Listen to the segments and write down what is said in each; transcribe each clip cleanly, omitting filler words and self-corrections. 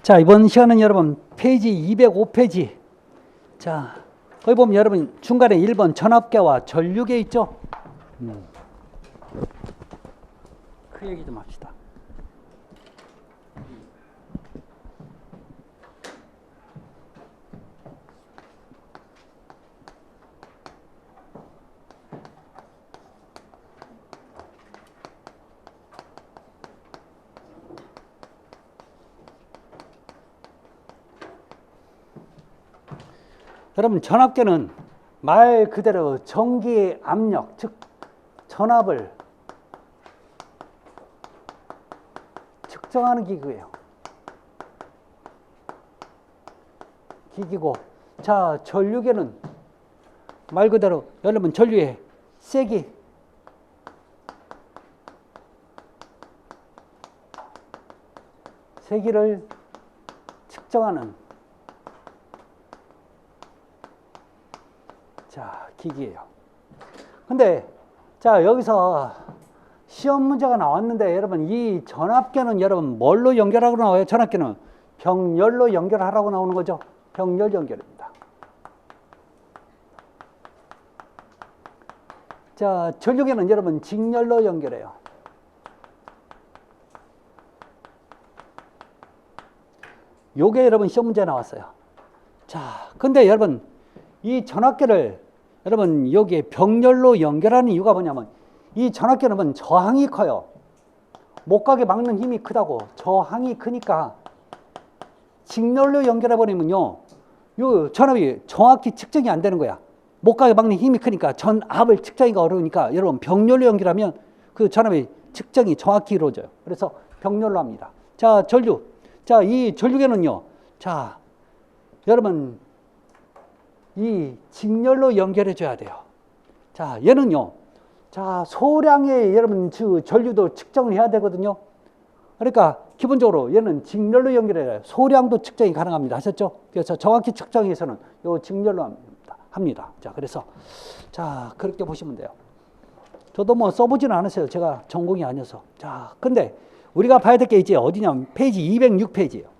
자, 이번 시간은 여러분 페이지 205페이지. 자, 거기 보면 여러분 중간에 1번 전압계와 전류계 있죠? 그 얘기 좀 합시다. 여러분 전압계는 말 그대로 전기의 압력, 즉 전압을 측정하는 기구예요. 기기고, 자 전류계는 말 그대로 여러분 전류의 세기, 세기를 측정하는 자 기기예요. 근데 자 여기서 시험 문제가 나왔는데 여러분 이 전압계는 여러분 뭘로 연결하고 나와요? 전압계는 병렬로 연결하라고 나오는 거죠. 병렬 연결입니다. 자 전류계는 여러분 직렬로 연결해요. 요게 여러분 시험 문제 나왔어요. 자 근데 여러분 이 전압계를 여러분 여기에 병렬로 연결하는 이유가 뭐냐면 이 전압계는 저항이 커요. 못 가게 막는 힘이 크다고. 저항이 크니까 직렬로 연결해 버리면요 요 전압이 정확히 측정이 안 되는 거야. 못 가게 막는 힘이 크니까 전압을 측정하기가 어려우니까 여러분 병렬로 연결하면 그 전압의 측정이 정확히 이루어져요. 그래서 병렬로 합니다. 자 전류, 자 이 전류계는요 자 여러분 이 직렬로 연결해 줘야 돼요. 자 얘는요 자 소량의 여러분 전류도 측정을 해야 되거든요. 그러니까 기본적으로 얘는 직렬로 연결해야 소량도 측정이 가능합니다. 아셨죠? 그래서 정확히 측정해서는 요 직렬로 합니다. 자 그래서 자 그렇게 보시면 돼요. 저도 뭐 써보지는 않았어요. 제가 전공이 아니어서. 자 근데 우리가 봐야 될 게 이제 어디냐면 페이지 206페이지예요.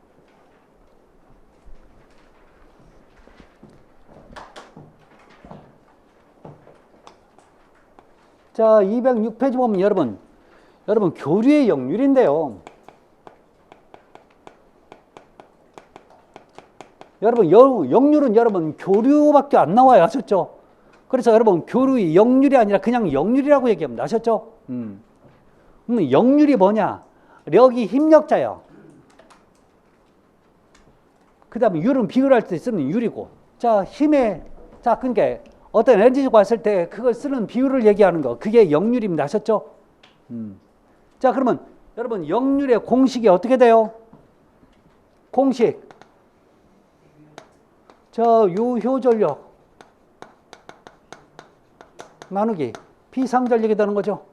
자 206페이지 보면 여러분 교류의 역률인데요. 여러분 역률은 여러분 교류밖에 안 나와요. 아셨죠? 그래서 여러분 교류의 역률이 아니라 그냥 역률이라고 얘기합니다. 아셨죠? 역률이 뭐냐? 력이 힘력자예요. 그 다음에 율은 비율할 때 쓰는 율이고, 자 힘의 자 그러니까 어떤 에너지가 왔을 때 그걸 쓰는 비율을 얘기하는 거, 그게 역률입니다. 아셨죠? 자 그러면 여러분 역률의 공식이 어떻게 돼요? 공식 자 유효전력 나누기 비상전력이 되는 거죠.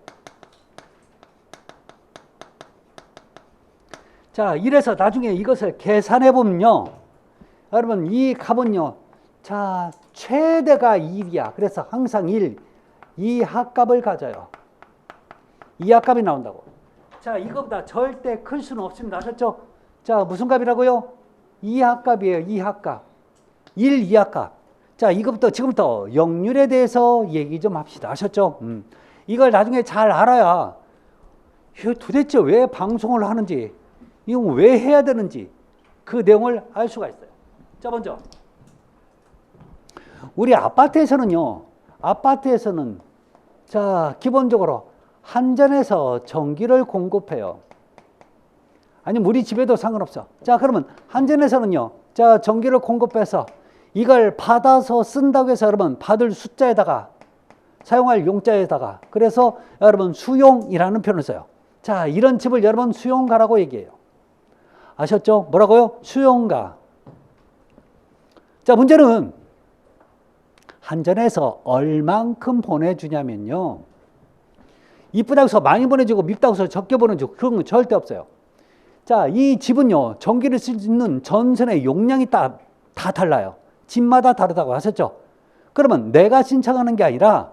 자 이래서 나중에 이것을 계산해 보면요 여러분 이 값은요 자 최대가 1이야. 그래서 항상 1, 이 합값을 가져요. 이 합값이 나온다고. 자 이거보다 절대 클 수는 없습니다. 아셨죠? 자 무슨 값이라고요? 이 합값이에요. 이 합값 1, 이 합값. 자 이거부터 지금부터 역률에 대해서 얘기 좀 합시다. 아셨죠? 이걸 나중에 잘 알아야 도대체 왜 방송을 하는지, 이거 왜 해야 되는지 그 내용을 알 수가 있어요. 자 먼저 우리 아파트에서는요 자 기본적으로 한전에서 전기를 공급해요. 아니면 우리 집에도 상관없어. 자 그러면 한전에서는요 자 전기를 공급해서 이걸 받아서 쓴다고 해서 여러분 받을 숫자에다가 사용할 용자에다가 그래서 여러분 수용이라는 표현을 써요. 자 이런 집을 여러분 수용가라고 얘기해요. 아셨죠? 뭐라고요? 수용가. 자 문제는 한전에서 얼만큼 보내주냐면요 이쁘다고 해서 많이 보내주고 밉다고 해서 적게 보내주고 그런 건 절대 없어요. 자 이 집은요 전기를 쓸 수 있는 전선의 용량이 다 달라요. 집마다 다르다고 하셨죠? 그러면 내가 신청하는 게 아니라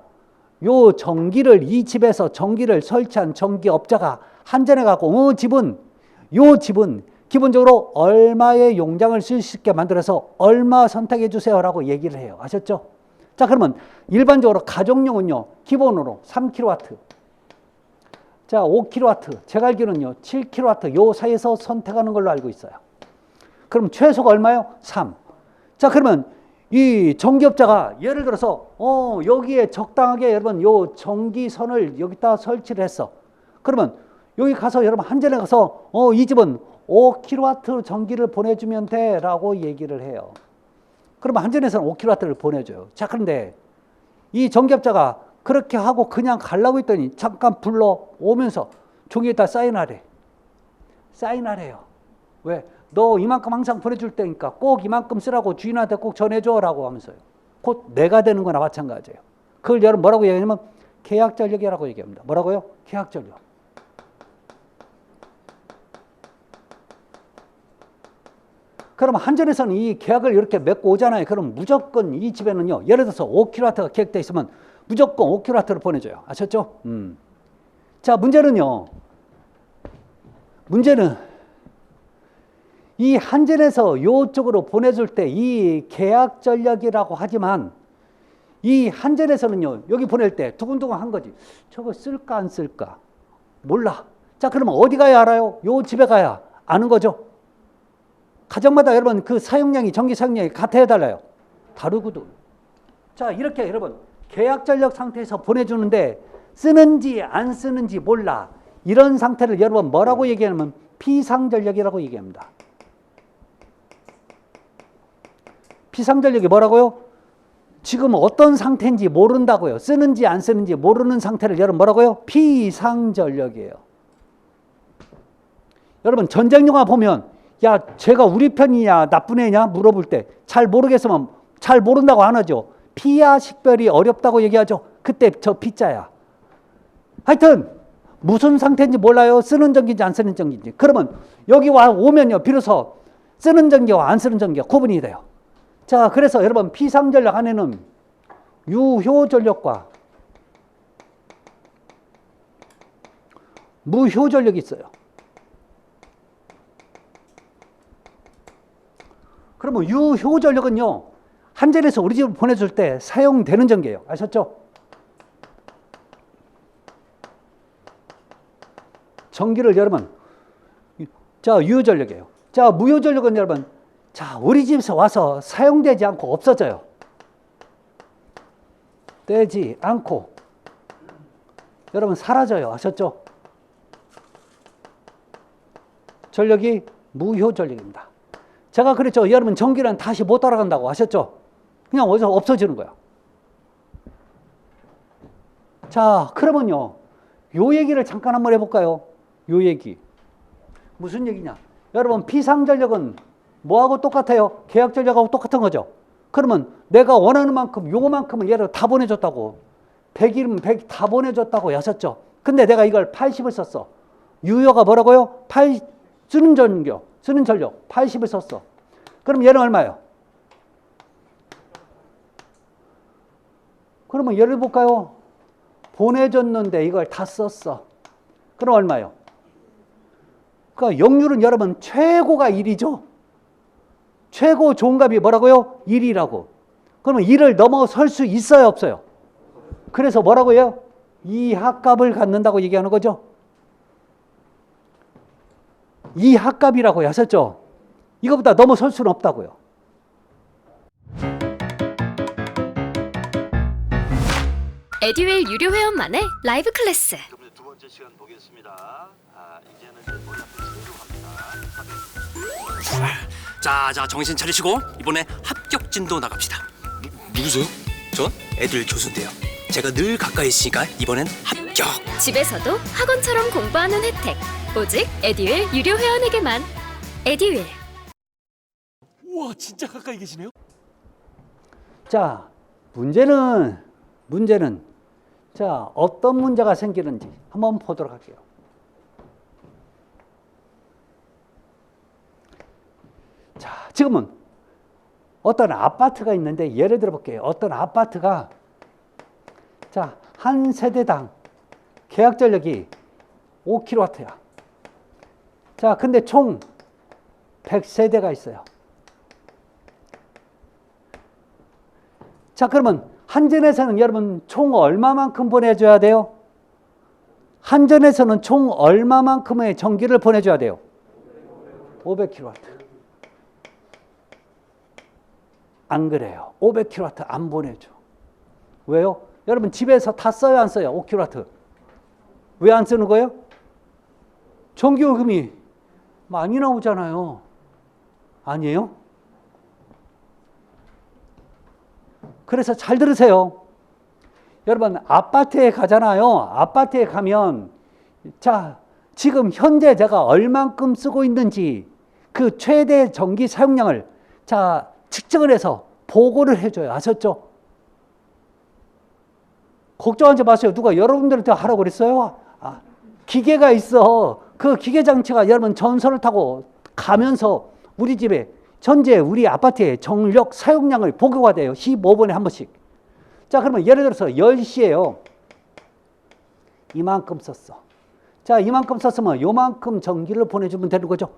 요 전기를 이 집에서 전기를 설치한 전기업자가 한전에 가고 요 집은 기본적으로 얼마의 용량을 쓸 수 있게 만들어서 얼마 선택해 주세요라고 얘기를 해요. 아셨죠? 자, 그러면 일반적으로 가정용은요, 기본으로 3kW, 자, 5kW, 제가 알기로는요, 7kW 요 사이에서 선택하는 걸로 알고 있어요. 그럼 최소가 얼마요? 3. 자, 그러면 이 전기업자가 예를 들어서 여기에 적당하게 여러분 요 전기선을 여기다 설치를 했어. 그러면 여기 가서 여러분 한전에 가서 이 집은 5kW 전기를 보내주면 돼 라고 얘기를 해요. 그러면 한전에서는 5kW를 보내줘요. 자, 그런데 이 전기업자가 그렇게 하고 그냥 가려고 했더니 잠깐 불러오면서 종이에다 사인하래. 사인하래요. 왜? 너 이만큼 항상 보내줄 테니까 꼭 이만큼 쓰라고 주인한테 꼭 전해줘라고 하면서요. 곧 내가 되는 거나 마찬가지예요. 그걸 여러분 뭐라고 얘기하냐면 계약전력이라고 얘기합니다. 뭐라고요? 계약전력. 그럼 한전에서는 이 계약을 이렇게 맺고 오잖아요. 그럼 무조건 이 집에는요, 예를 들어서 5kW가 계획되어 있으면 무조건 5kW를 보내줘요. 아셨죠? 자, 문제는 이 한전에서 이쪽으로 보내줄 때 이 계약 전력이라고 하지만 이 한전에서는요, 여기 보낼 때 두근두근 한 거지. 저거 쓸까 안 쓸까? 몰라. 자, 그러면 어디 가야 알아요? 요 집에 가야 아는 거죠. 가정마다 여러분 그 사용량이, 전기 사용량이 같아야 달라요? 다르거든. 자, 이렇게 여러분 계약 전력 상태에서 보내주는데 쓰는지 안 쓰는지 몰라. 이런 상태를 여러분 뭐라고 얘기하냐면 피상전력이라고 얘기합니다. 피상전력이 뭐라고요? 지금 어떤 상태인지 모른다고요. 쓰는지 안 쓰는지 모르는 상태를 여러분 뭐라고요? 피상전력이에요. 여러분 전쟁 영화 보면 야, 쟤가 우리 편이냐 나쁜 애냐 물어볼 때 잘 모르겠으면 잘 모른다고 안 하죠. 피야 식별이 어렵다고 얘기하죠. 그때 저 피자야. 하여튼 무슨 상태인지 몰라요. 쓰는 전기인지 안 쓰는 전기인지. 그러면 여기 오면요, 비로소 쓰는 전기와 안 쓰는 전기가 구분이 돼요. 자, 그래서 여러분 피상전력 안에는 유효전력과 무효전력이 있어요. 그러면 유효전력은요, 한전에서 우리 집을 보내줄 때 사용되는 전기예요. 아셨죠? 전기를 여러분, 자, 유효전력이에요. 자, 무효전력은 여러분, 자, 우리 집에서 와서 사용되지 않고 없어져요. 되지 않고 여러분 사라져요. 아셨죠? 전력이 무효전력입니다. 제가 그랬죠. 여러분 전기는 다시 못 따라간다고 하셨죠? 그냥 어디서 없어지는 거야. 자, 그러면요, 요 얘기를 잠깐 한번 해볼까요? 요 얘기 무슨 얘기냐? 여러분 피상전력은 뭐하고 똑같아요? 계약전력하고 똑같은 거죠. 그러면 내가 원하는 만큼 요만큼을 예를 들어 다 보내줬다고, 100이면 100 다 보내줬다고 하셨죠. 근데 내가 이걸 80을 썼어. 유효가 뭐라고요? 쓰는 전력 80을 썼어. 그럼 얘는 얼마예요? 그러면 예를 볼까요? 보내줬는데 이걸 다 썼어. 그럼 얼마예요? 그러니까 역률은 여러분 최고가 1이죠. 최고 좋은 값이 뭐라고요? 1이라고. 그러면 1을 넘어설 수 있어요, 없어요? 그래서 뭐라고 해요? 이하값을 갖는다고 얘기하는 거죠. 이하값이라고 하셨죠? 이거보다 넘어설 수는 없다고요. 에듀윌 유료 회원만의 라이브 클래스. 두 번째 시간 보겠습니다. 이제는 자, 정신 차리시고 이번에 합격진도 나갑시다. 누구세요? 전 애들 교수인데요. 제가 늘 가까이 있으니까 이번엔 합격. 집에서도 학원처럼 공부하는 혜택. 오직 에듀윌 유료 회원에게만. 에듀윌. 우와, 진짜 가까이 계시네요. 자, 문제는 자, 어떤 문제가 생기는지 한번 보도록 할게요. 자, 지금은 어떤 아파트가 있는데 예를 들어 볼게요. 어떤 아파트가 자, 한 세대당 계약 전력이 5kW야. 자, 근데 총 100세대가 있어요. 자, 그러면 한전에서는 여러분 총 얼마만큼 보내줘야 돼요? 한전에서는 총 얼마만큼의 전기를 보내줘야 돼요? 500kW. 안 그래요. 500kW 안 보내줘. 왜요? 여러분 집에서 다 써요, 안 써요? 5kW. 왜 안 쓰는 거예요? 전기요금이 많이 나오잖아요. 아니에요? 그래서 잘 들으세요. 여러분 아파트에 가잖아요. 아파트에 가면 자, 지금 현재 제가 얼만큼 쓰고 있는지 그 최대 전기 사용량을 자, 측정을 해서 보고를 해줘요. 아셨죠? 걱정하지 마세요. 누가 여러분들한테 하라고 그랬어요? 기계가 있어. 그 기계 장치가 여러분 전선을 타고 가면서 우리 집에 현재 우리 아파트의 전력 사용량을 보고가 돼요. 15분에 한 번씩. 자, 그러면 예를 들어서 10시에요. 이만큼 썼어. 자, 이만큼 썼으면 요만큼 전기를 보내주면 되는 거죠.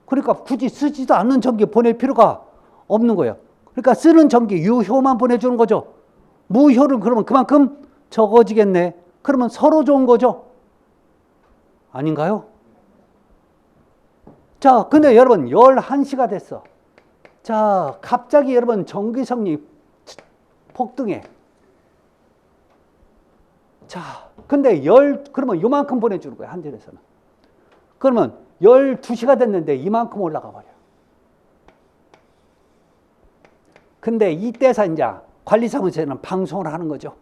그러니까 굳이 쓰지도 않는 전기 보낼 필요가 없는 거예요. 그러니까 쓰는 전기 유효만 보내주는 거죠. 무효는 그러면 그만큼 적어지겠네. 그러면 서로 좋은 거죠. 아닌가요? 자, 근데 여러분 11시가 됐어. 자, 갑자기 여러분 전기성이 폭등해. 자, 근데 그러면 요만큼 보내주는 거야, 한전에서는. 그러면 12시가 됐는데 이만큼 올라가 버려. 근데 이때서 이제 관리사무소에는 방송을 하는 거죠.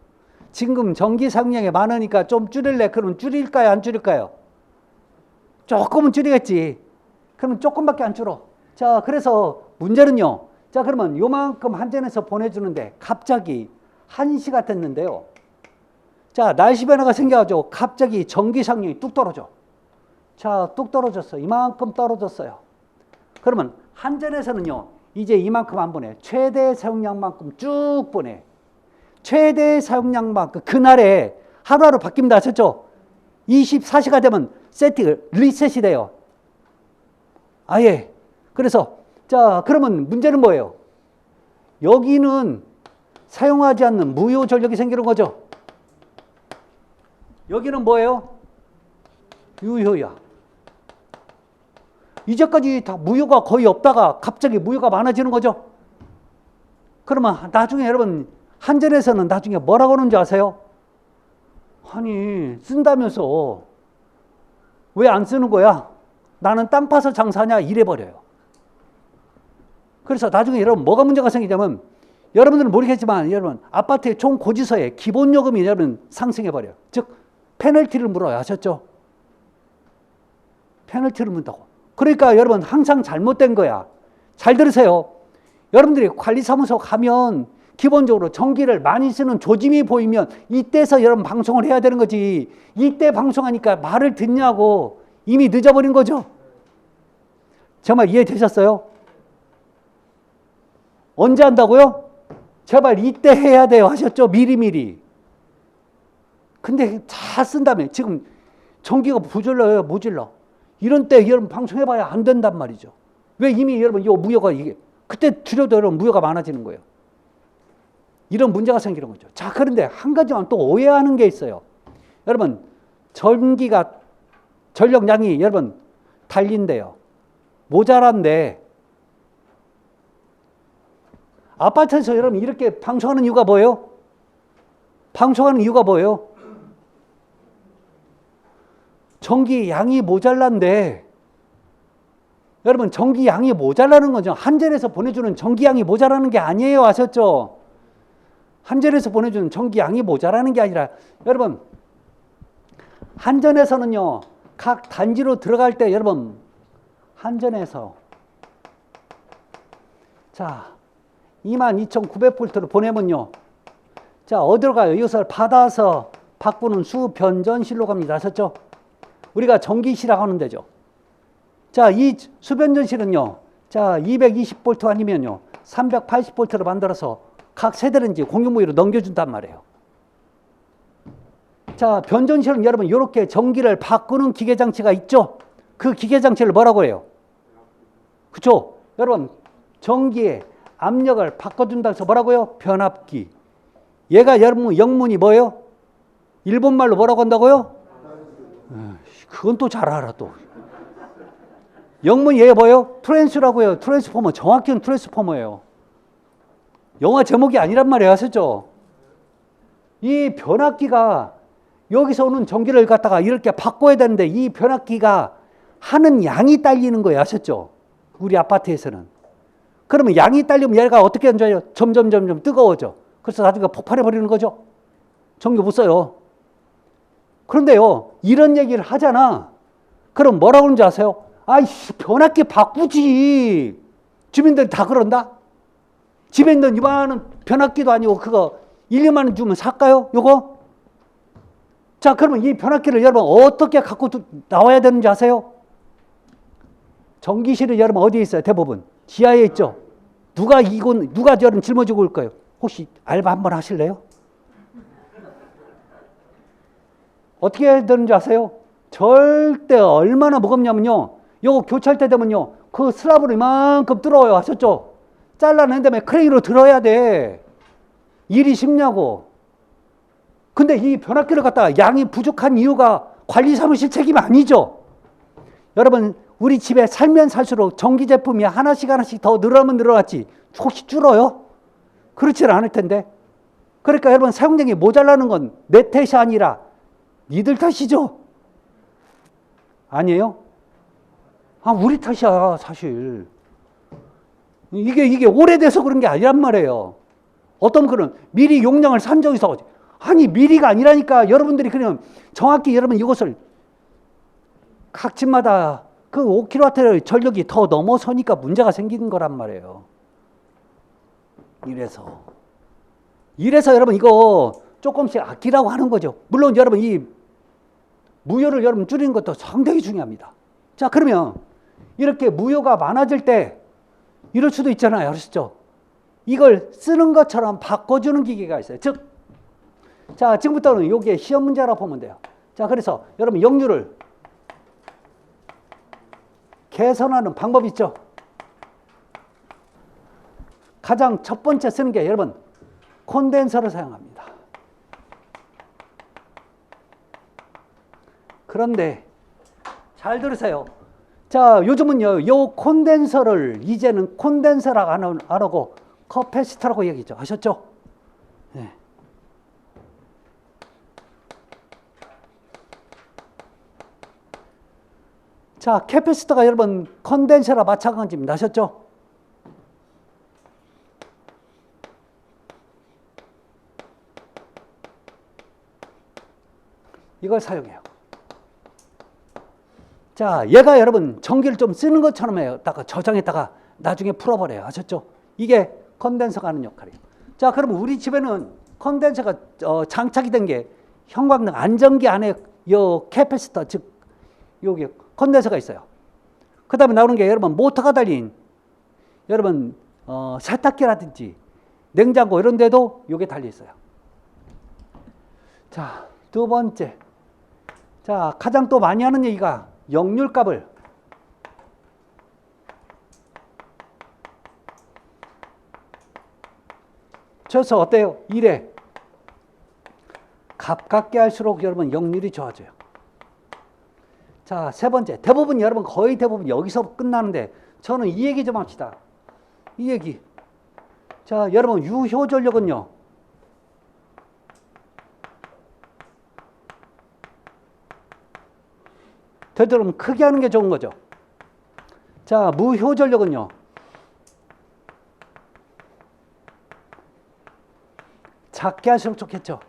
지금 전기 사용량이 많으니까 좀 줄일래? 그러면 줄일까요? 안 줄일까요? 조금은 줄이겠지. 그러면 조금밖에 안 줄어. 자, 그래서 문제는요. 자, 그러면 요만큼 한전에서 보내주는데 갑자기 1시가 됐는데요. 자, 날씨 변화가 생겨가지고 갑자기 전기 사용량이 뚝 떨어져. 자, 뚝 떨어졌어. 이만큼 떨어졌어요. 그러면 한전에서는요. 이제 이만큼 안 보내. 최대 사용량만큼 쭉 보내. 최대 사용량만큼 그날에 하루하루 바뀝니다. 아셨죠? 24시가 되면 세팅, 리셋이 돼요. 아예. 그래서 자, 그러면 문제는 뭐예요? 여기는 사용하지 않는 무효 전력이 생기는 거죠. 여기는 뭐예요? 유효야. 이제까지 다 무효가 거의 없다가 갑자기 무효가 많아지는 거죠. 그러면 나중에 여러분 한전에서는 나중에 뭐라고 하는지 아세요? 아니 쓴다면서 왜 안 쓰는 거야? 나는 땅 파서 장사냐? 이래버려요. 그래서 나중에 여러분 뭐가 문제가 생기냐면 여러분들은 모르겠지만 여러분 아파트의 총 고지서에 기본요금이 여러분 상승해버려요. 즉 페널티를 물어요. 아셨죠? 페널티를 문다고. 그러니까 여러분 항상 잘못된 거야. 잘 들으세요. 여러분들이 관리사무소 가면 기본적으로 전기를 많이 쓰는 조짐이 보이면 이때서 여러분 방송을 해야 되는 거지. 이때 방송하니까 말을 듣냐고. 이미 늦어버린 거죠. 정말 이해되셨어요? 언제 한다고요? 제발 이때 해야 돼요. 하셨죠? 미리미리. 근데 다 쓴다며. 지금 전기가 부질러요. 모질러. 이런 때 여러분 방송해봐야 안 된단 말이죠. 왜 이미 여러분 요 무효가 이게 그때 줄여도 여러분 무효가 많아지는 거예요. 이런 문제가 생기는 거죠. 자, 그런데 한 가지만 또 오해하는 게 있어요. 여러분 전력량이 여러분 달린대요. 모자란데 아파트에서 여러분 이렇게 방송하는 이유가 뭐예요? 방송하는 이유가 뭐예요? 전기 양이 모자란데 여러분 전기 양이 모자라는 거죠. 한전에서 보내주는 전기 양이 모자라는 게 아니에요. 아셨죠? 한전에서 보내주는 전기 양이 모자라는 게 아니라 여러분 한전에서는요. 각 단지로 들어갈 때 여러분 한전에서 자 22,900V를 보내면요. 자 어디로 가요? 이것을 받아서 바꾸는 수변전실로 갑니다. 아셨죠? 우리가 전기실이라고 하는 데죠. 자, 이 수변전실은요. 자, 220V 아니면요. 380V로 만들어서 각 세대는지 공유무위로 넘겨준단 말이에요. 자, 변전실은 여러분 이렇게 전기를 바꾸는 기계장치가 있죠. 그 기계장치를 뭐라고 해요? 그쵸? 여러분, 전기의 압력을 바꿔준다 해서 뭐라고요? 변압기. 얘가 여러분 영문이 뭐예요? 일본말로 뭐라고 한다고요? 그건 또 잘 알아 또. 영문이 얘가 뭐예요? 트랜스라고요. 트랜스포머. 정확히는 트랜스포머예요. 영화 제목이 아니란 말이에요. 아셨죠? 이 변압기가 여기서 오는 전기를 갖다가 이렇게 바꿔야 되는데 이 변압기가 하는 양이 딸리는 거예요. 아셨죠? 우리 아파트에서는. 그러면 양이 딸리면 얘가 어떻게 하는지 점점 뜨거워져. 그래서 나중에 폭발해 버리는 거죠. 전기 못 써요. 그런데요, 이런 얘기를 하잖아. 그럼 뭐라고 하는지 아세요? 아이씨, 변압기 바꾸지. 주민들이 다 그런다? 집에 있는 이만한 변압기도 아니고 그거 1, 2만 원 주면 살까요? 요거? 자, 그러면 이 변압기를 여러분 어떻게 갖고 나와야 되는지 아세요? 전기실이 여러분 어디에 있어요? 대부분 지하에 있죠. 누가 여러분 짊어지고 올 거예요? 혹시 알바 한번 하실래요? 어떻게 해야 되는지 아세요? 절대 얼마나 무겁냐면요, 요거 교체할 때 되면요 그 슬랍으로 이만큼 뚫어요. 아셨죠? 잘라낸 다음에 크레인으로 들어야 돼. 일이 쉽냐고. 근데 이 변압기를 갖다가 양이 부족한 이유가 관리사무실 책임 아니죠. 여러분, 우리 집에 살면 살수록 전기 제품이 하나씩 더 늘어나면 늘어났지 혹시 줄어요? 그렇지는 않을 텐데. 그러니까 여러분, 사용량이 모자라는 건 내 탓이 아니라 니들 탓이죠. 아니에요? 우리 탓이야 사실. 이게 오래돼서 그런 게 아니란 말이에요. 어떤 그런 미리 용량을 산 적이 있어. 아니 미리가 아니라니까. 여러분들이 그냥 정확히 여러분 이것을 각 집마다 그 5kW 전력이 더 넘어서니까 문제가 생기는 거란 말이에요. 이래서 여러분 이거 조금씩 아끼라고 하는 거죠. 물론 여러분 이 무효를 여러분 줄이는 것도 상당히 중요합니다. 자, 그러면 이렇게 무효가 많아질 때 이럴 수도 있잖아요. 아시죠? 이걸 쓰는 것처럼 바꿔주는 기계가 있어요. 즉, 자, 지금부터는 이게 시험 문제라고 보면 돼요. 자, 그래서 여러분 역류를 개선하는 방법이 있죠. 가장 첫 번째 쓰는 게 여러분 콘덴서를 사용합니다. 그런데 잘 들으세요. 자, 요즘은요 요 콘덴서를 이제는 콘덴서라고 안 하고 커패시터라고 얘기죠. 아셨죠? 네. 자, 캐패시터가 여러분 컨덴서랑 마찬가지입니다. 아셨죠? 이걸 사용해요. 자, 얘가 여러분 전기를 좀 쓰는 것처럼 해요. 저장했다가 나중에 풀어버려요. 아셨죠? 이게 컨덴서가 하는 역할이에요. 자, 그럼 우리 집에는 컨덴서가 장착이 된 게 형광등 안전기 안에 요 캐패시터, 즉 여기 컨덴서가 있어요. 그 다음에 나오는 게 여러분 모터가 달린 여러분 세탁기라든지 냉장고 이런 데도 요게 달려 있어요. 자, 두 번째. 자, 가장 또 많이 하는 얘기가 역률값을 쳐서 어때요? 1에 가깝게 할수록 여러분 역률이 좋아져요. 자, 세 번째. 대부분 여러분 거의 대부분 여기서 끝나는데 저는 이 얘기 좀 합시다. 이 얘기. 자, 여러분 유효전력은요. 되도록 크게 하는 게 좋은 거죠. 자, 무효전력은요. 작게 할수록 좋겠죠.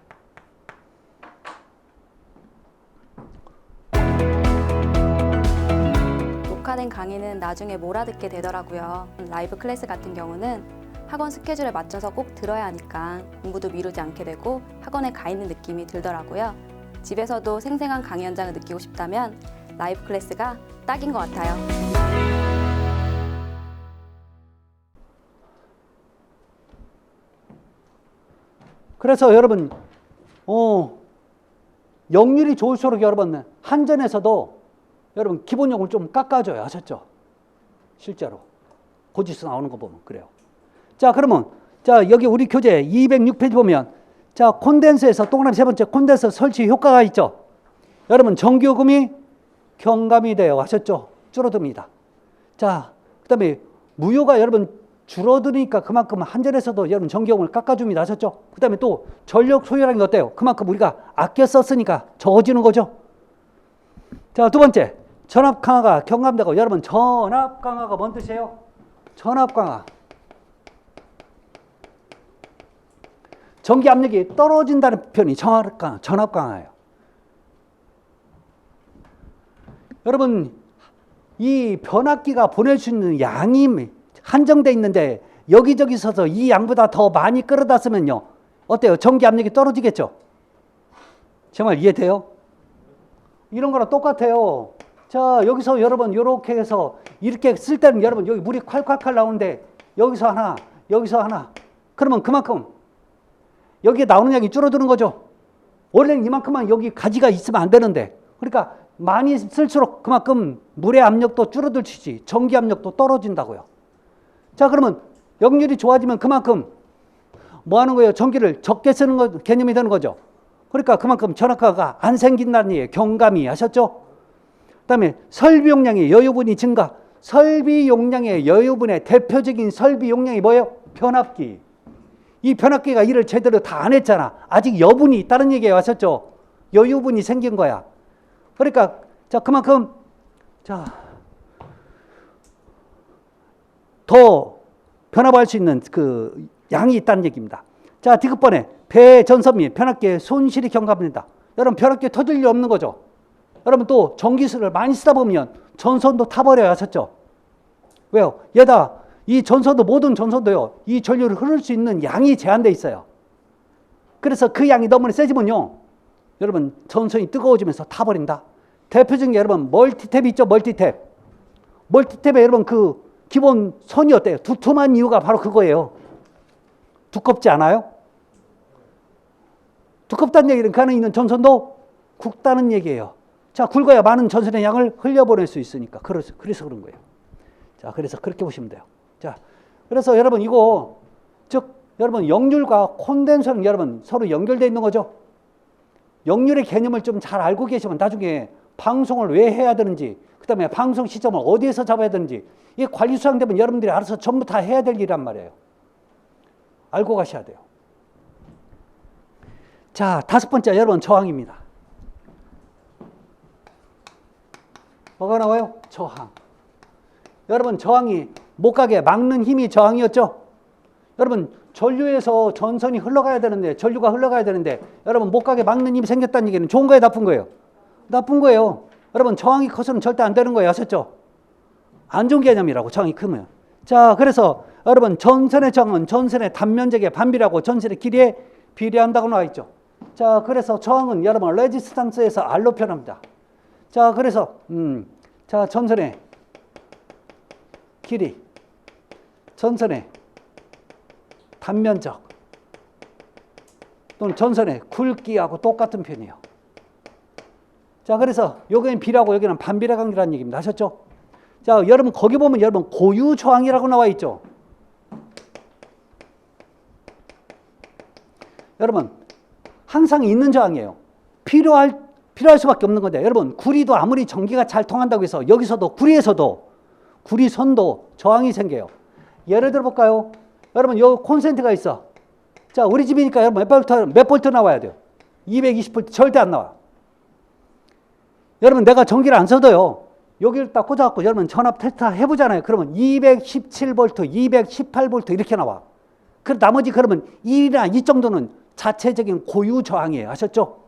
녹화된 강의는 나중에 몰아듣게 되더라고요. 라이브 클래스 같은 경우는 학원 스케줄에 맞춰서 꼭 들어야 하니까 공부도 미루지 않게 되고 학원에 가 있는 느낌이 들더라고요. 집에서도 생생한 강의 현장을 느끼고 싶다면 라이브 클래스가 딱인 것 같아요. 그래서 여러분 역률이 좋을수록 여러분 한전에서도 여러분 기본요금을 좀 깎아줘요. 아셨죠? 실제로. 고지수 나오는 거 보면 그래요. 자, 그러면 자, 여기 우리 교재 206페이지 보면 자, 콘덴서에서 동그라미 세 번째 콘덴서 설치 효과가 있죠. 여러분 전기요금이 경감이 돼요. 하셨죠? 줄어듭니다. 자, 그다음에 무효가 여러분 줄어드니까 그만큼 한전에서도 여러분 전기요금을 깎아줍니다. 하셨죠? 그다음에 또 전력 소요량이 어때요? 그만큼 우리가 아껴 썼으니까 적어지는 거죠. 자, 두 번째 전압 강화가 경감되고 여러분 전압 강화가 뭔 뜻이에요? 전압 강화. 전기 압력이 떨어진다는 표현이 전압 강화예요. 여러분 이 변압기가 보낼 수 있는 양이 한정돼 있는데 여기저기 서서 이 양보다 더 많이 끌어다 쓰면요 어때요? 전기 압력이 떨어지겠죠? 정말 이해돼요? 이런 거랑 똑같아요. 자, 여기서 여러분 이렇게 해서 이렇게 쓸 때는 여러분 여기 물이 콸콸콸 나오는데 여기서 하나 여기서 하나 그러면 그만큼 여기에 나오는 양이 줄어드는 거죠. 원래는 이만큼만 여기 가지가 있으면 안 되는데 그러니까 많이 쓸수록 그만큼 물의 압력도 줄어들지 전기 압력도 떨어진다고요. 자, 그러면 역률이 좋아지면 그만큼 뭐 하는 거예요? 전기를 적게 쓰는 거 개념이 되는 거죠. 그러니까 그만큼 전압가가 안 생긴다는 얘기예요. 경감이. 하셨죠? 그다음에 설비 용량의 여유분이 증가. 설비 용량의 여유분의 대표적인 설비 용량이 뭐예요? 변압기. 이 변압기가 일을 제대로 다 안 했잖아. 아직 여분이 있다는 얘기예요. 하셨죠? 여유분이 생긴 거야. 그러니까 자, 그만큼 자, 더 변압할 수 있는 그 양이 있다는 얘기입니다. 자, 디귿번에 배전선 및 변압기의 손실이 경감된다. 여러분 변압기 터질 일 없는 거죠. 여러분 또 전기수를 많이 쓰다 보면 전선도 타버려요. 하셨죠? 왜요? 얘다 이 전선도 모든 전선도요 이 전류를 흐를 수 있는 양이 제한되어 있어요. 그래서 그 양이 너무 세지면요 여러분 전선이 뜨거워지면서 타버린다. 대표적인 여러분 멀티탭 있죠? 멀티탭. 멀티탭에 여러분 그 기본 선이 어때요? 두툼한 이유가 바로 그거예요. 두껍지 않아요? 두껍다는 얘기는 그 안에 있는 전선도 굵다는 얘기예요. 자, 굵어야 많은 전선의 양을 흘려보낼 수 있으니까. 그래서 그런 거예요. 자, 그래서 그렇게 보시면 돼요. 자, 그래서 여러분 이거 즉 여러분 역률과 콘덴서는 여러분 서로 연결되어 있는 거죠. 역률의 개념을 좀 잘 알고 계시면 나중에 방송을 왜 해야 되는지 그 다음에 방송 시점을 어디에서 잡아야 되는지 이 관리수당 되면 여러분들이 알아서 전부 다 해야 될 일이란 말이에요. 알고 가셔야 돼요. 자, 다섯 번째 여러분 저항입니다. 뭐가 나와요? 저항. 여러분 저항이 못 가게 막는 힘이 저항이었죠. 여러분 전류에서 전선이 흘러가야 되는데 전류가 흘러가야 되는데 여러분 못 가게 막는 힘이 생겼다는 얘기는 좋은 거예요? 나쁜 거예요? 나쁜 거예요. 여러분 저항이 커서는 절대 안 되는 거예요. 아셨죠? 안 좋은 개념이라고 저항이 크면. 자, 그래서 여러분 전선의 저항은 전선의 단면적에 반비례하고 전선의 길이에 비례한다고 나와 있죠. 자, 그래서 저항은 여러분 레지스탕스에서 R로 표현합니다. 자, 그래서 자, 전선의 길이, 전선의 단면적 또는 전선의 굵기하고 똑같은 표현이에요. 자, 그래서 여기는 비례하고 여기는 반비례 관계라는 얘기입니다. 아셨죠? 자, 여러분 거기 보면 여러분 고유 저항이라고 나와 있죠. 여러분 항상 있는 저항이에요. 필요할 수밖에 없는 건데 여러분 구리도 아무리 전기가 잘 통한다고 해서 여기서도 구리에서도 구리선도 저항이 생겨요. 예를 들어 볼까요? 여러분 여기 콘센트가 있어. 자, 우리 집이니까 여러분 몇 볼트 나와야 돼요? 220볼트 절대 안 나와. 여러분 내가 전기를 안 써도요. 여기를 딱 꽂아갖고 여러분 전압 테스트 해보잖아요. 그러면 217볼트, 218볼트 이렇게 나와. 그 나머지 그러면 1이나 이 정도는 자체적인 고유 저항이에요. 아셨죠?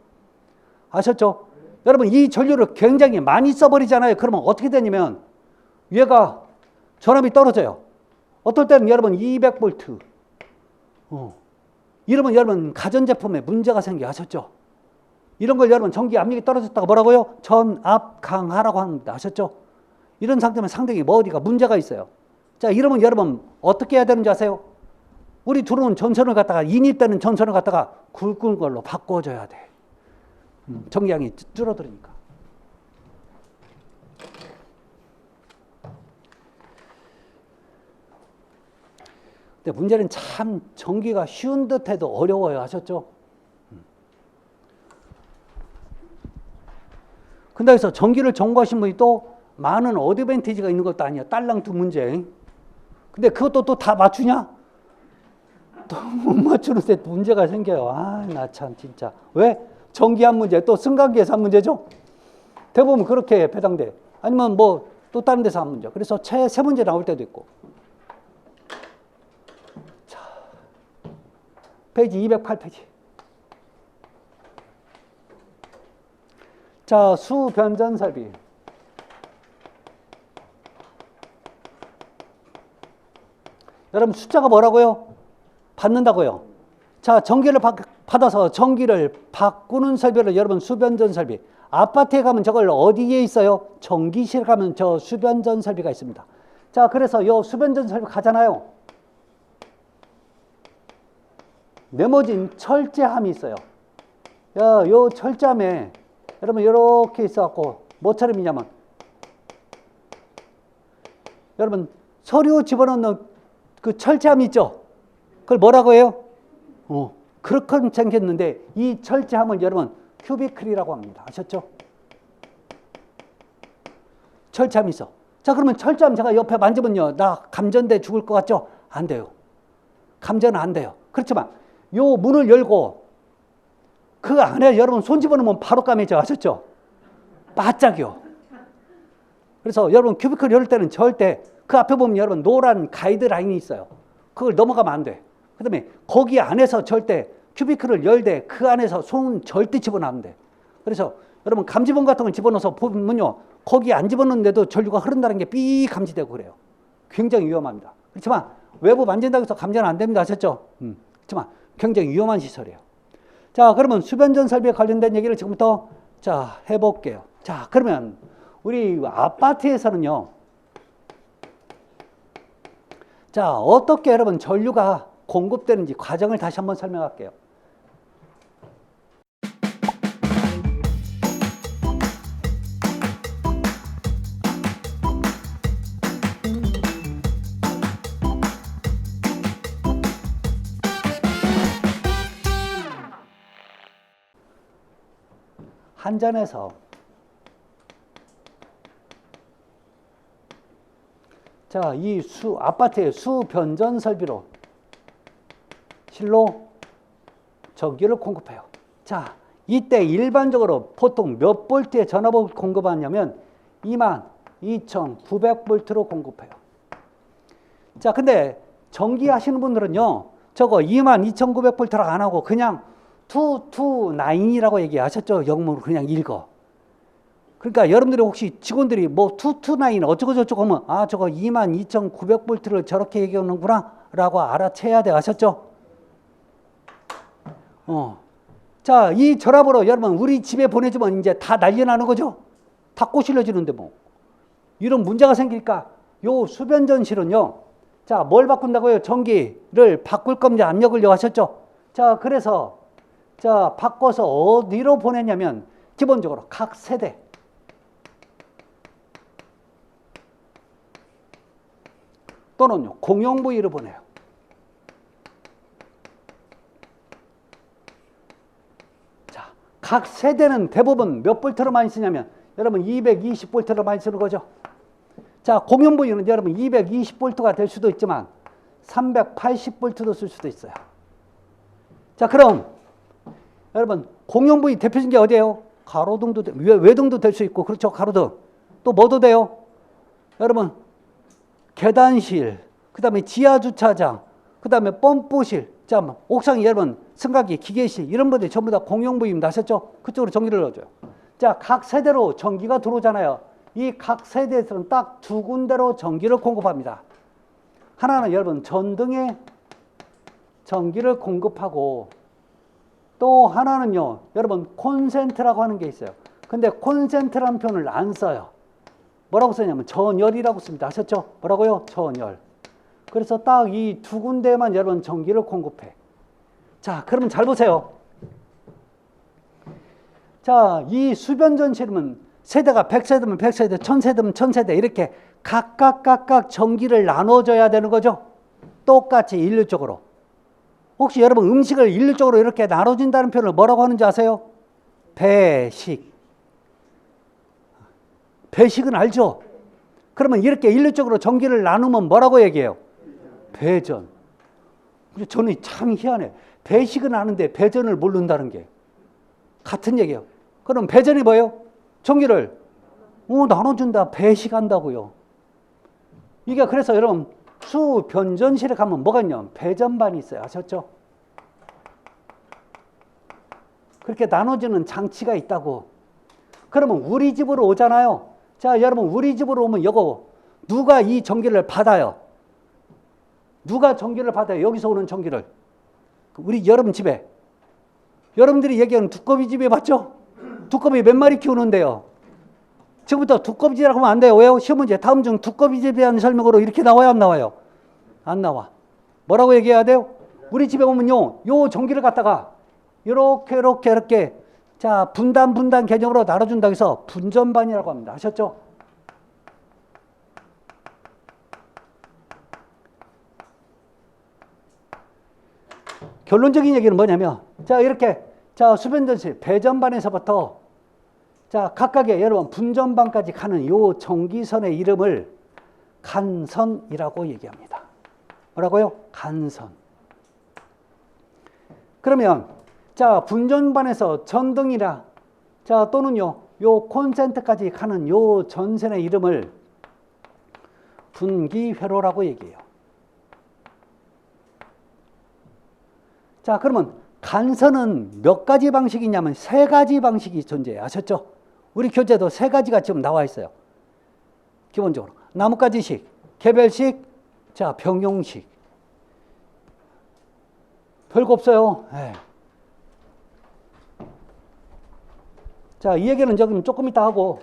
아셨죠? 여러분 이 전류를 굉장히 많이 써버리잖아요. 그러면 어떻게 되냐면 얘가 전압이 떨어져요. 어떨 때는 여러분 200볼트. 이러면 여러분 가전제품에 문제가 생겨. 아셨죠? 이런 걸 여러분 전기 압력이 떨어졌다고 뭐라고요? 전압 강하라고 합니다. 아셨죠? 이런 상태면 상당히 어디가 문제가 있어요. 자, 이러면 여러분 어떻게 해야 되는지 아세요? 우리 들어온 전선을 갖다가 인입되는 전선을 갖다가 굵은 걸로 바꿔줘야 돼. 전기량이 줄어들으니까. 근데 문제는 참 전기가 쉬운 듯해도 어려워요. 아셨죠? 근데 여기서 전기를 전공하신 분이 또 많은 어드밴티지가 있는 것도 아니야. 딸랑 두 문제. 근데 그것도 또 다 맞추냐? 또 못 맞추는데 문제가 생겨요. 아, 나 참 진짜. 왜? 전기 한 문제, 또 승강기에서 한 문제죠? 대부분 그렇게 배당돼. 아니면 뭐 또 다른 데서 한 문제. 그래서 세 문제 나올 때도 있고. 자, 페이지 208페이지. 자, 수변전 설비. 여러분 숫자가 뭐라고요? 받는다고요. 자, 전기를 받아서 전기를 바꾸는 설비를 여러분 수변전 설비. 아파트에 가면 저걸 어디에 있어요? 전기실에 가면 저 수변전 설비가 있습니다. 자, 그래서 이 수변전 설비 가잖아요. 네모진 철제함이 있어요. 요 철제함에 여러분 이렇게 있어갖고 뭐처럼 있냐면 여러분 서류 집어넣는 그 철제함 있죠? 그걸 뭐라고 해요? 그렇게 생겼는데 이 철제함을 여러분 큐비클이라고 합니다. 아셨죠? 철제함이 있어. 자, 그러면 철제함 제가 옆에 만지면요, 나 감전돼 죽을 것 같죠? 안 돼요. 감전은 안 돼요. 그렇지만 요 문을 열고 그 안에 여러분 손 집어넣으면 바로 까매져. 아셨죠? 바짝이요. 그래서 여러분 큐비클 열 때는 절대 그 앞에 보면 여러분 노란 가이드라인이 있어요. 그걸 넘어가면 안 돼. 그 다음에 거기 안에서 절대 큐비클을 열 때 그 안에서 손 절대 집어넣으면 안 돼. 그래서 여러분 감지봉 같은 걸 집어넣어서 보면요, 거기 안 집어넣는데도 전류가 흐른다는 게 삐 감지되고 그래요. 굉장히 위험합니다. 그렇지만 외부 만진다고 해서 감지는 안 됩니다. 아셨죠? 그렇지만 굉장히 위험한 시설이에요. 자, 그러면 수변전 설비에 관련된 얘기를 지금부터 자 해볼게요. 자, 그러면 우리 아파트에서는요, 자, 어떻게 여러분 전류가 공급되는지 과정을 다시 한번 설명할게요. 한전에서 자, 이 아파트의 수변전 설비로 실로 전기를 공급해요. 자, 이때 일반적으로 보통 몇 볼트의 전압을 공급하냐면 22,900볼트로 공급해요. 자, 근데 전기 하시는 분들은요, 저거 22,900볼트로 안 하고 그냥 229이라고 얘기하셨죠? 영문으로 그냥 읽어. 그러니까 여러분들이 혹시 직원들이 뭐 229 어쩌고저쩌고 하면 아, 저거 22,900볼트를 저렇게 얘기하는구나 라고 알아채야 돼. 아셨죠? 자, 이 전압으로 여러분 우리 집에 보내주면 이제 다 난리 나는 거죠? 다 꼬실러지는데 뭐. 이런 문제가 생기니까 요 수변전실은요, 자, 뭘 바꾼다고요? 전기를 바꿀 겁니다. 압력을요. 하셨죠? 자, 그래서 자, 바꿔서 어디로 보내냐면 기본적으로 각 세대 또는 공용 부위로 보내요. 자, 각 세대는 대부분 몇 볼트로 많이 쓰냐면 여러분 220볼트로 많이 쓰는 거죠. 자, 공용 부위는 여러분 220볼트가 될 수도 있지만 380볼트도 쓸 수도 있어요. 자, 그럼 여러분 공용 부위 대표적인 게 어디예요? 가로등도 외등도 될 수 있고, 그렇죠? 가로등. 또 뭐도 돼요? 여러분 계단실, 그 다음에 지하주차장, 그 다음에 펌프실, 자, 옥상에 여러분 승강기, 기계실 이런 분들이 전부 다 공용 부위입니다. 아셨죠? 그쪽으로 전기를 넣어줘요. 자, 각 세대로 전기가 들어오잖아요. 이 각 세대에서는 딱 두 군데로 전기를 공급합니다. 하나는 여러분 전등에 전기를 공급하고, 또 하나는요, 여러분 콘센트라고 하는 게 있어요. 근데 콘센트라는 표현을 안 써요. 뭐라고 쓰냐면 전열이라고 씁니다. 아셨죠? 뭐라고요? 전열. 그래서 딱 이 두 군데만 여러분 전기를 공급해. 자, 그러면 잘 보세요. 자, 이 수변전실은 세대가 100세대면 100세대, 1000세대면 1000세대 이렇게 각각 전기를 나눠줘야 되는 거죠. 똑같이 일률적으로. 혹시 여러분 음식을 일률적으로 이렇게 나눠준다는 표현을 뭐라고 하는지 아세요? 배식. 배식은 알죠? 그러면 이렇게 일률적으로 전기를 나누면 뭐라고 얘기해요? 배전. 저는 참 희한해. 배식은 아는데 배전을 모른다는 게 같은 얘기예요. 그럼 배전이 뭐예요? 전기를 나눠준다, 배식한다고요. 이게 그래서 여러분 수변전실에 가면 뭐가 있냐면 배전반이 있어요. 아셨죠? 그렇게 나눠주는 장치가 있다고. 그러면 우리 집으로 오잖아요. 자, 여러분 우리 집으로 오면 이거 누가 이 전기를 받아요? 누가 전기를 받아요? 여기서 오는 전기를. 우리 여러분 집에. 여러분들이 얘기하는 두꺼비 집에 맞죠? 두꺼비 몇 마리 키우는데요? 지금부터 두꺼비집이라고 하면 안 돼요. 왜요? 시험 문제 다음 중 두꺼비집에 대한 설명으로 이렇게 나와요? 안 나와요? 안 나와. 뭐라고 얘기해야 돼요? 우리 집에 오면요, 요 전기를 갖다가 이렇게 자, 분단 개념으로 나눠준다고 해서 분전반이라고 합니다. 아셨죠? 결론적인 얘기는 뭐냐면, 자, 이렇게, 자, 수변전실, 배전반에서부터, 자, 각각의 여러분, 분전반까지 가는 요 전기선의 이름을 간선이라고 얘기합니다. 뭐라고요? 간선. 그러면, 자, 분전반에서 전등이나, 자, 또는요, 요 콘센트까지 가는 요 전선의 이름을 분기회로라고 얘기해요. 자, 그러면 간선은 몇 가지 방식이냐면 세 가지 방식이 존재해요. 아셨죠? 우리 교재도 세 가지가 지금 나와 있어요. 기본적으로. 나뭇가지식, 개별식, 자, 병용식. 별거 없어요. 네. 자, 이 얘기는 조금 이따 하고.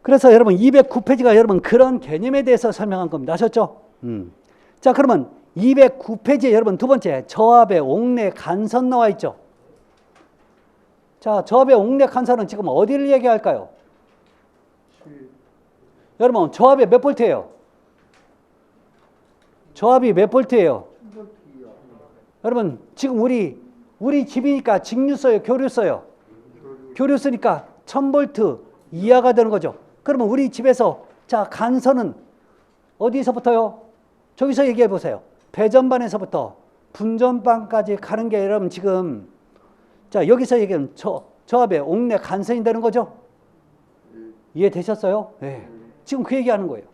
그래서 여러분 209페이지가 여러분 그런 개념에 대해서 설명한 겁니다. 아셨죠? 자, 그러면 209페이지에 여러분 두 번째 저압의 옥내 간선 나와 있죠. 자, 저압의 옥내 간선은 지금 어디를 얘기할까요? 여러분 저압이 몇 볼트예요? 저압이 몇 볼트예요? 여러분 지금 우리 집이니까 직류 써요, 교류 써요? 교류 쓰니까 1000볼트 이하가 되는 거죠. 그러면 우리 집에서 자, 간선은 어디서부터요? 저기서 얘기해 보세요. 배전반에서부터 분전반까지 가는 게 여러분 지금 자, 여기서 얘기하면 저압의 옥내 간선이 되는 거죠. 이해되셨어요? 네. 지금 그 얘기하는 거예요.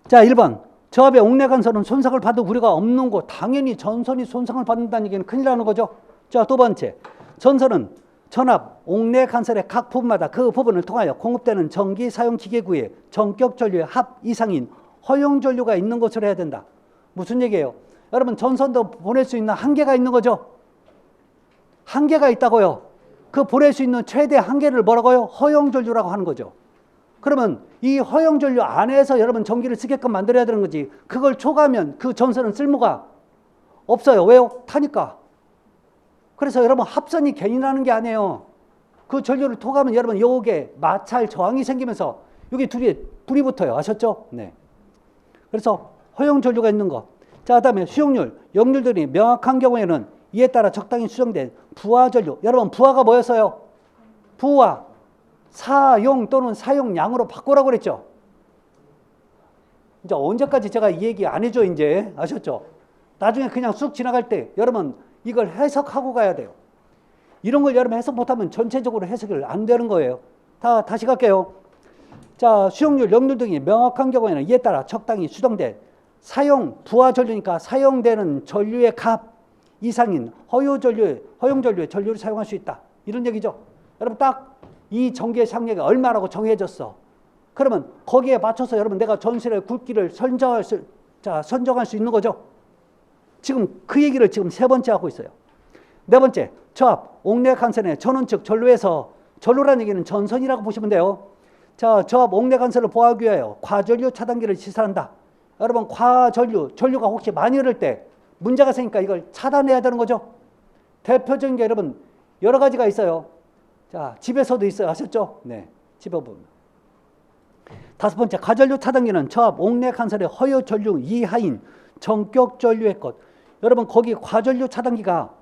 자, 1번 저압의 옥내 간선은 손상을 받을 우려가 없는 거. 당연히 전선이 손상을 받는다는 얘기는 큰일 나는 거죠. 자, 두 번째 전선은 전압, 옥내 간선의 각 부분마다 그 부분을 통하여 공급되는 전기 사용 기계구에 전격 전류의 합 이상인 허용 전류가 있는 것으로 해야 된다. 무슨 얘기예요? 여러분 전선도 보낼 수 있는 한계가 있는 거죠. 한계가 있다고요. 그 보낼 수 있는 최대 한계를 뭐라고요? 허용 전류라고 하는 거죠. 그러면 이 허용 전류 안에서 여러분 전기를 쓰게끔 만들어야 되는 거지. 그걸 초과하면 그 전선은 쓸모가 없어요. 왜요? 타니까. 그래서 여러분 합선이 괜히 나는 게 아니에요. 그 전류를 통하면 여러분 요게 마찰 저항이 생기면서 여기 둘이 불이 붙어요. 아셨죠? 네. 그래서 허용 전류가 있는 거. 자, 그다음에 수용률, 역률들이 명확한 경우에는 이에 따라 적당히 수정된 부하 전류. 여러분 부하가 뭐였어요? 부하, 사용 또는 사용량으로 바꾸라고 그랬죠. 이제 언제까지 제가 이 얘기 안 해줘 이제. 아셨죠? 나중에 그냥 쑥 지나갈 때 여러분 이걸 해석하고 가야 돼요. 이런 걸 여러분 해석 못하면 전체적으로 해석이 안 되는 거예요. 다시 갈게요. 자, 수용률, 역률 등이 명확한 경우에는 이에 따라 적당히 수정된 사용, 부하 전류니까 사용되는 전류의 값 이상인 허용 전류의 전류를 사용할 수 있다. 이런 얘기죠. 여러분 딱 이 전기의 사용량이 얼마라고 정해졌어. 그러면 거기에 맞춰서 여러분 내가 전선의 굵기를 선정할 수 있는 거죠. 지금 그 얘기를 지금 세 번째 하고 있어요. 네 번째, 저압, 옥내 간선의 전원 측 전류에서 전류라는 얘기는 전선이라고 보시면 돼요. 자, 저압, 옥내 간선을 보호하기 위하여 과전류 차단기를 시설한다. 여러분 전류가 혹시 많이 흐를 때 문제가 생기니까 이걸 차단해야 되는 거죠. 대표적인 게 여러분 여러 가지가 있어요. 자, 집에서도 있어요. 아셨죠? 네. 집에 보면. 다섯 번째, 가전류 차단기는 저압, 옥내 간설의 허여 전류 이하인 전격 전류의 것. 여러분, 거기 과전류 차단기가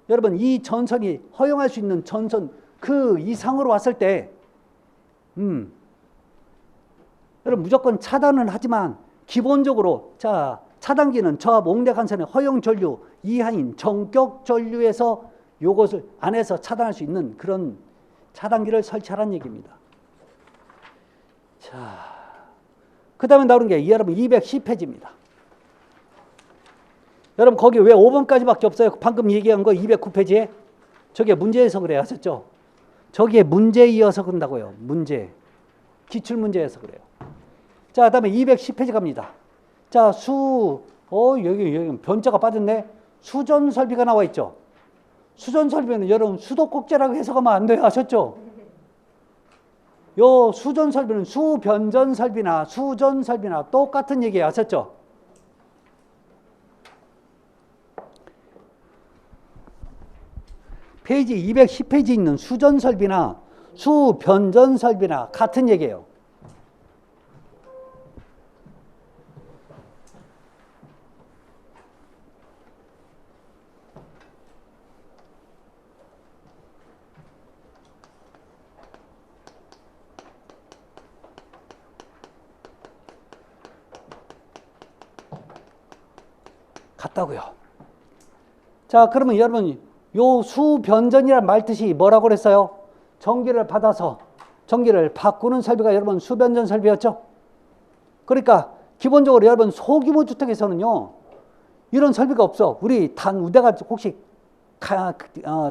여러분 이 전선이 허용할 수 있는 전선 그 이상으로 왔을 때 여러분 무조건 차단은 하지만 기본적으로 자, 차단기는 저압 옥내 간선의 허용 전류 이하인 전격 전류에서 요것을 안에서 차단할 수 있는 그런 차단기를 설치하라는 얘기입니다. 자, 그 다음에 나오는 게 여러분 210페이지입니다. 여러분 거기 왜 5번까지밖에 없어요? 방금 얘기한 거 209페이지에 저게 문제여서 그래요. 아셨죠? 저게 문제에 이어서 그런다고요. 문제. 기출문제여서 그래요. 자, 그 다음에 210페이지 갑니다. 자, 여기 변자가 빠졌네. 수전설비가 나와 있죠. 수전설비는 여러분 수도꼭지라고 해석하면 안 돼요. 아셨죠? 요 수전설비는 수변전설비나 수전설비나 똑같은 얘기예요. 아셨죠? 페이지 210페이지 있는 수전설비나 수변전설비나 같은 얘기예요. 같다고요. 자, 그러면 여러분 요 수변전이란 말 뜻이 뭐라고 그랬어요? 전기를 받아서 전기를 바꾸는 설비가 여러분 수변전 설비였죠? 그러니까 기본적으로 여러분 소규모 주택에서는요 이런 설비가 없어. 우리 우리가 혹시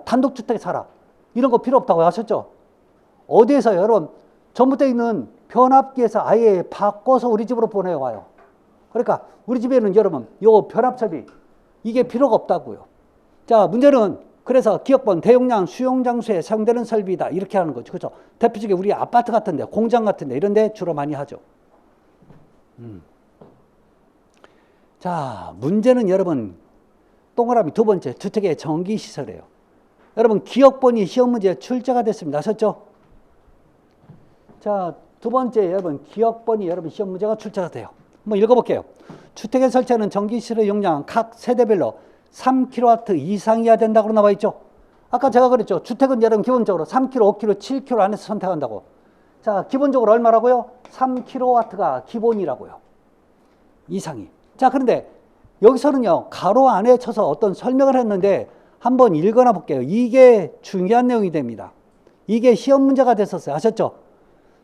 단독주택에 살아. 이런 거 필요 없다고 하셨죠? 어디에서 여러분 전부터 있는 변압기에서 아예 바꿔서 우리 집으로 보내와요. 그러니까 우리 집에는 여러분 요 변압설비 이게 필요가 없다고요. 자, 문제는 그래서 기업번 대용량 수용장소에 사용되는 설비다 이렇게 하는 거죠. 그렇죠? 대표적인 우리 아파트 같은 데 공장 같은 데 이런 데 주로 많이 하죠. 자, 문제는 여러분 동그라미 두 번째 주택의 전기시설이에요. 여러분 기억번이 시험 문제에 출제가 됐습니다. 아셨죠? 자, 두 번째 여러분 기억번이 여러분 시험 문제가 출제가 돼요. 한번 읽어볼게요. 주택에 설치하는 전기시설의 용량 각 세대별로 3kW 이상이어야 된다고 나와 있죠. 아까 제가 그랬죠. 주택은 여러분 기본적으로 3kW, 5kW, 7kW 안에서 선택한다고. 자, 기본적으로 얼마라고요? 3kW가 기본이라고요. 이상이. 자, 그런데 여기서는요. 가로 안에 쳐서 어떤 설명을 했는데 한번 읽어나 볼게요. 이게 중요한 내용이 됩니다. 이게 시험 문제가 됐었어요. 아셨죠?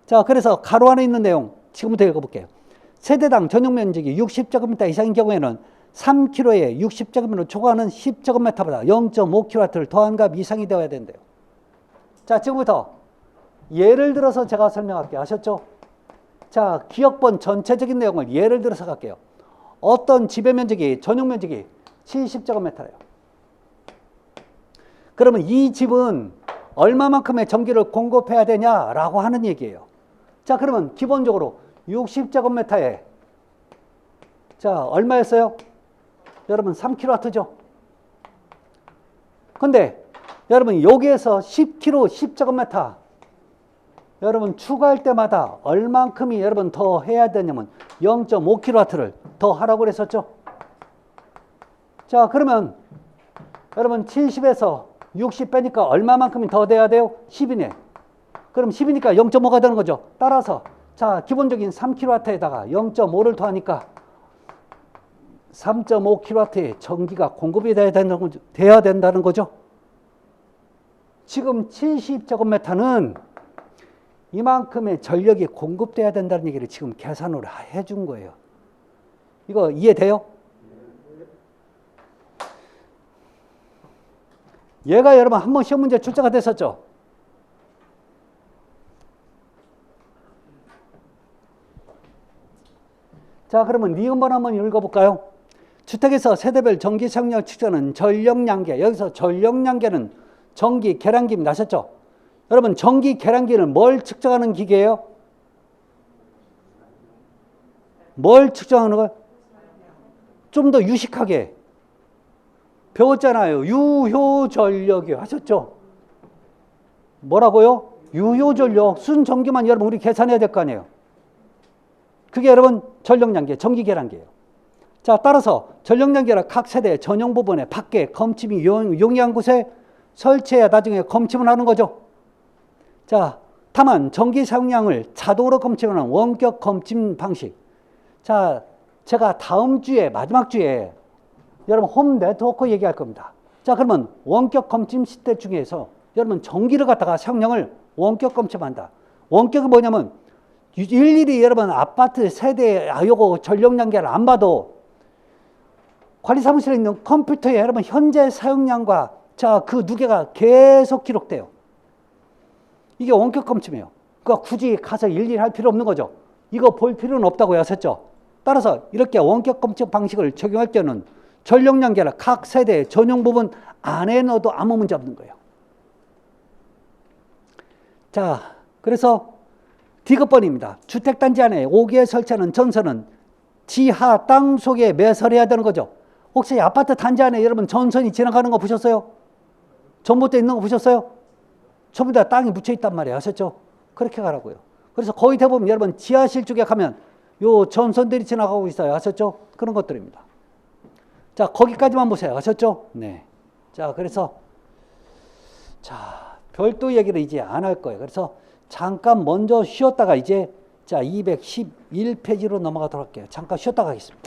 자, 그래서 가로 안에 있는 내용 지금부터 읽어볼게요. 세대당 전용 면적이 60제곱미터 이상인 경우에는 3kg에 60제곱미터 초과하는 10제곱미터보다 0.5kW를 더한 값 이상이 되어야 된대요. 자, 지금부터 예를 들어서 제가 설명할게요. 아셨죠? 자, 기억번 전체적인 내용을 예를 들어서 갈게요. 어떤 집의 면적이 전용 면적이 70제곱미터래요. 그러면 이 집은 얼마만큼의 전기를 공급해야 되냐라고 하는 얘기예요. 자, 그러면 기본적으로 60제곱미터에 자, 얼마였어요? 여러분 3kW죠. 근데 여러분 여기에서 10kW, 10제곱미터 여러분 추가할 때마다 얼만큼이 여러분 더 해야 되냐면 0.5kW를 더 하라고 그랬었죠. 자, 그러면 여러분 70에서 60 빼니까 얼마만큼이 더 돼야 돼요? 10이네. 그럼 10이니까 0.5가 되는 거죠. 따라서 자, 기본적인 3kW에다가 0.5를 더하니까 3.5kW의 전기가 공급이 돼야 된다는 거죠. 지금 70제곱미터는 이만큼의 전력이 공급돼야 된다는 얘기를 지금 계산으로 해준 거예요. 이거 이해돼요? 얘가 여러분 한번 시험 문제 출제가 됐었죠. 자, 그러면 니은번 한번 읽어볼까요? 주택에서 세대별 전기 사용량 측정은 전력량계. 여기서 전력량계는 전기 계량기입니다. 아셨죠? 여러분 전기 계량기는 뭘 측정하는 기계예요? 뭘 측정하는 거예요? 좀 더 유식하게 배웠잖아요. 유효전력이요. 하셨죠? 뭐라고요? 유효전력, 순전기만 여러분 우리 계산해야 될 거 아니에요. 그게 여러분 전력량계, 전기계량계예요. 자, 따라서 전력량계를 각 세대 전용 부분에 밖에 검침이 용이한 곳에 설치해야 나중에 검침을 하는 거죠. 자, 다만 전기 사용량을 자동으로 검침하는 원격 검침 방식. 자, 제가 다음 주에 마지막 주에 여러분 홈 네트워크 얘기할 겁니다. 자, 그러면 원격 검침 시스템 중에서 여러분 전기를 갖다가 사용량을 원격 검침한다. 원격이 뭐냐면 일일이 여러분 아파트 세대 요거 전력량계를 안 봐도 관리사무실에 있는 컴퓨터에 여러분 현재 사용량과 자, 그 누계가 계속 기록돼요. 이게 원격 검침이에요. 그러니까 굳이 가서 일일이 할 필요 없는 거죠. 이거 볼 필요는 없다고 하셨죠. 따라서 이렇게 원격 검침 방식을 적용할 때는 전력량계를 각 세대 전용 부분 안에 넣어도 아무 문제 없는 거예요. 자, 그래서 디귿번입니다. 주택단지 안에 5개에 설치하는 전선은 지하 땅 속에 매설해야 되는 거죠. 혹시 아파트 단지 안에 여러분 전선이 지나가는 거 보셨어요? 전봇대 있는 거 보셨어요? 전부 다 땅이 묻혀 있단 말이에요. 아셨죠? 그렇게 가라고요. 그래서 거의 대부분 여러분 지하실 쪽에 가면 요 전선들이 지나가고 있어요. 아셨죠? 그런 것들입니다. 자, 거기까지만 보세요. 아셨죠? 네. 자, 그래서 자, 별도 얘기를 이제 안 할 거예요. 그래서 잠깐 먼저 쉬었다가 이제 자, 211페이지로 넘어가도록 할게요. 잠깐 쉬었다 가겠습니다.